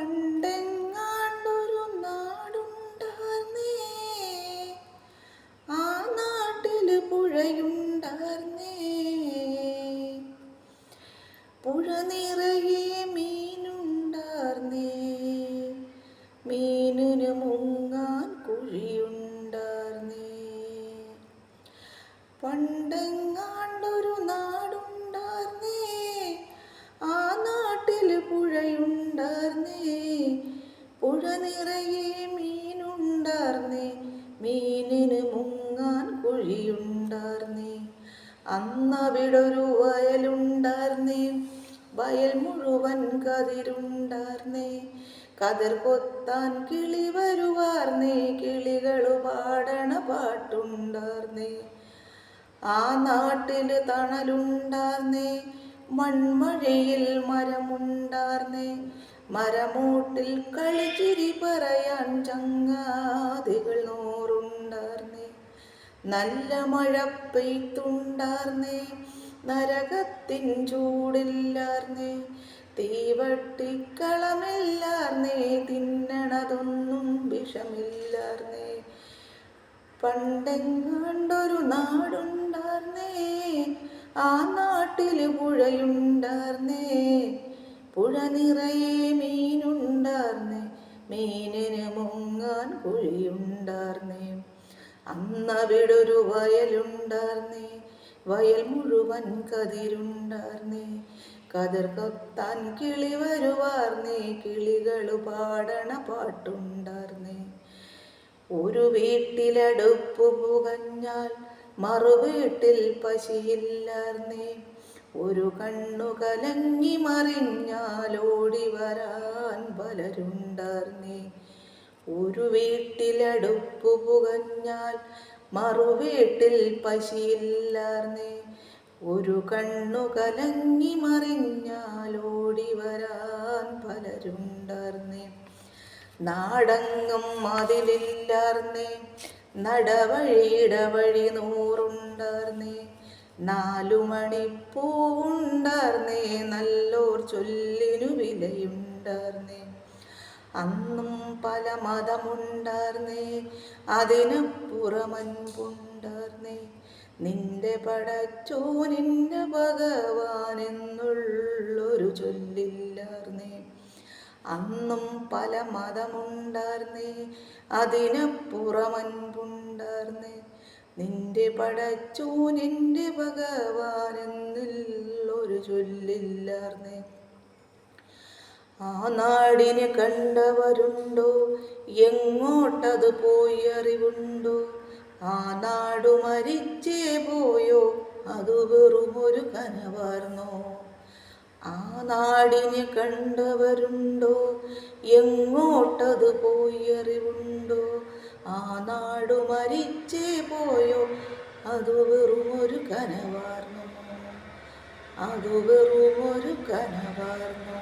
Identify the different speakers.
Speaker 1: പണ്ടെങ്ങാണ്ടൊരു നാടുണ്ടാർന്നേ, ആ നാട്ടില് പുഴയുണ്ടാർന്നേ. പുഴ നിറയെ മീനുണ്ടാർന്നേ, മീനിന് മുങ്ങാൻ കുഴിയുണ്ടാർന്നേ. പണ്ടെങ്ങാണ്ടൊരു നാടുണ്ടാർന്നേ, ആ നാട്ടില് പുഴയുണ്ടാർന്നേ. പുഴ നിറയെ മീനുണ്ടാർന്നേ, മീനിന് മുങ്ങാൻ കുഴിയുണ്ടാർന്നേ. അന്നവിടൊരു വയലുണ്ടാർന്നേ, വയൽ മുഴുവൻ കതിരുണ്ടാർന്നേ. കതിർ കൊത്താൻ കിളി വരുവാർന്നേ, കിളികളു പാടണ പാട്ടുണ്ടാർന്നേ. ആ നാട്ടില് തണലുണ്ടാർന്നേ, മൺമഴയിൽ മരമുണ്ടാർന്നേ. മരമൂട്ടിൽ കളിച്ചിരി പറയാൻ ചങ്ങാതികൾ നൂറുണ്ടാർന്നേ. നല്ല മഴ പെയ്ത്തുണ്ടാർന്നേ, നരകത്തിൻ ചൂടില്ലാർന്നേ. തീവട്ടിക്കളമില്ലാർന്നേ, തിന്നണതൊന്നും വിഷമില്ലാർന്നേ. പണ്ടെങ്ങാണ്ടൊരു നാടുണ്ടാർന്നേ, ആ നാട്ടില് പുഴയുണ്ടാർന്നേ. പുഴ നിറയെ മീനുണ്ടാർന്നേ, മീനിന് മുങ്ങാൻ കുഴിയുണ്ടാർന്നേ. അന്നവിടൊരു വയലുണ്ടാർന്നേ, വയൽ മുഴുവൻ കതിരുണ്ടാർന്നേ. കതിർ കൊത്താൻ കിളി വരുവാർന്നേ, കിളികളു പാടണ പാട്ടുണ്ടാർന്നേ. ഒരു വീട്ടിലടുപ്പ് പുകഞ്ഞാൽ മറുവീട്ടിൽ പശിയില്ലാർന്നേ. ഒരു കണ്ണു കലങ്ങി മറിഞ്ഞാൽ ഓടി വരാൻ പലരുണ്ടാർന്നേ. ഒരു വീട്ടിലടുപ്പ് പുകഞ്ഞാൽ മറുവീട്ടിൽ പശിയില്ലാർന്നേ. ഒരു കണ്ണു കലങ്ങി മറിഞ്ഞാൽ ഓടി വരാൻ പലരുണ്ടാർന്നേ. നാടെങ്ങും മതിലില്ലാർന്നേ, നടവഴിയിടവഴി നൂറുണ്ടാർന്നേ. 4 മണിപ്പൂവുണ്ടാർന്നേ, നല്ലോർ ചൊല്ലിനു വിലയുണ്ടാർന്നേ. അന്നും പല മതമുണ്ടാർന്നേ, അതിനപ്പുറമൻപുണ്ടാർന്നേ. നിന്റെ പടച്ചോനിന്റെ ഭഗവാനെന്നുള്ളൊരു ചൊല്ലില്ലാർന്നേ. അന്നും പല മതമുണ്ടാർന്നേ, അതിനപ്പുറമൻപുണ്ടാർന്നേ. നിന്റെ പടച്ചോനിന്റെ ഭഗവാനെന്നുള്ളൊരു ചൊല്ലില്ലാർന്നേ. ആ നാടിനെ കണ്ടവരുണ്ടോ, എങ്ങോട്ടത് പോയി അറിവുണ്ടോ? ആ നാടു മരിച്ചേ പോയോ, അതു വെറുമൊരു കനവാർന്നോ? ആ നാടിനെ കണ്ടവരുണ്ടോ, എങ്ങോട്ടത് പോയി അറിവുണ്ടോ? ആ നാടു മരിച്ചേ പോയോ, അതു വെറുമൊരു കനവാർന്നോ? അതു വെറുമൊരു കനവാർന്നോ?